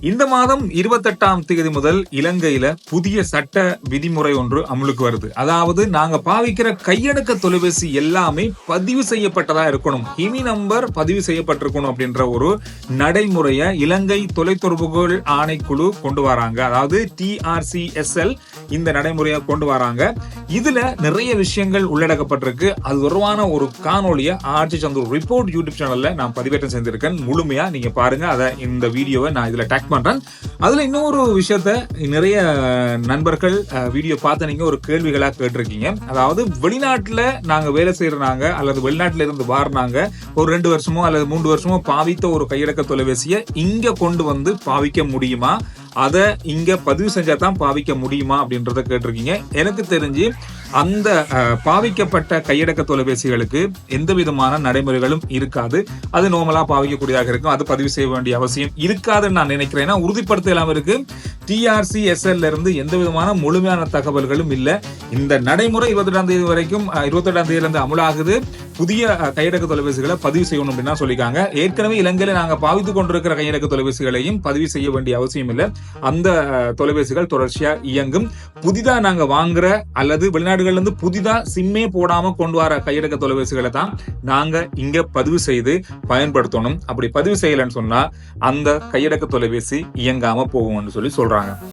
இந்த மாதம் 28ஆம் தேதி முதல் இலங்கையில புதிய சட்ட விதிமுறை ஒன்று அமலுக்கு வருது. அதாவது நாங்க பாவிக்கிற கையடக்க தொலைபேசி எல்லாமே பதிவு செய்யப்பட்டதா இருக்கணும், ஹிமி நம்பர் பதிவு செய்யப்பட்டிருக்கணும் அப்படின்ற ஒரு நடைமுறைய இலங்கை தொலைத்தொடர்புகள் ஆணைக்குழு கொண்டு வராங்க. அதாவது TRCSL இந்த நடைமுறையை கொண்டு வராங்க. இதுல நிறைய விஷயங்கள் உள்ளடக்கப்பட்டிருக்கு. அது உருவான ஒரு காணொலியை ஆர்ஜி சந்துரு ரிப்போர்ட் யூடியூப் சேனல்ல நான் பதிவேற்றம் செஞ்சிருக்கேன். முழுமையா நீங்க பாருங்க. அதை இந்த வீடியோவை நான் இதுல டேக் பண்றேன். அதுல இன்னொரு விஷயத்த நிறைய நண்பர்கள் வீடியோ பார்த்து நீங்க ஒரு கேள்விகளா கேட்டிருக்கீங்க. அதாவது வெளிநாட்டுல நாங்க வேலை செய்யறாங்க அல்லது வெளிநாட்டுல இருந்து வாரினாங்க ஒரு 2 வருஷமோ அல்லது 3 வருஷமோ பாவித்த ஒரு கையடக்க தொலைபேசியை இங்க கொண்டு வந்து பாவிக்க முடியுமா, அதை இங்க பதிவு செஞ்சா தான் பாவிக்க முடியுமா அப்படின்றத கேட்டிருக்கீங்க. எனக்கு தெரிஞ்சு அந்த பாவிக்கப்பட்ட கையடக்க தொலைபேசிகளுக்கு எந்த விதமான நடைமுறைகளும் இருக்காது. அது நார்மலா பாவிக்கக்கூடியதாக இருக்கும். அது பதிவு செய்ய வேண்டிய அவசியம் இருக்காதுன்னு நான் நினைக்கிறேன். உறுதிப்படுத்த இல்லாம இருக்கு. TRCSL இருந்து எந்த விதமான முழுமையான தகவல்களும் இல்ல. இந்த நடைமுறை 28ஆம் தேதி வரைக்கும் 28ஆம் தேதியில இருந்து அமலாகுது. புதிய கையடக்க தொலைபேசிகளை பதிவு செய்யணும் அப்படின்னு சொல்லியிருக்காங்க. ஏற்கனவே இலங்கையில நாங்க பாவித்துக் கொண்டிருக்கிற கையடக்க தொலைபேசிகளையும் பதிவு செய்ய வேண்டிய அவசியம் இல்லை. அந்த தொலைபேசிகள் தொடர்ச்சியா இயங்கும். புதிதா நாங்க வாங்குற அல்லது வெளிநாடுகள்ல இருந்து புதிதா சிம்மே போடாம கொண்டு வர கையடக்க தொலைபேசிகளை தான் நாங்க இங்க பதிவு செய்து பயன்படுத்தணும். அப்படி பதிவு செய்யலன்னு சொன்னா அந்த கையடக்க தொலைபேசி இயங்காம போகும்னு சொல்றாங்க.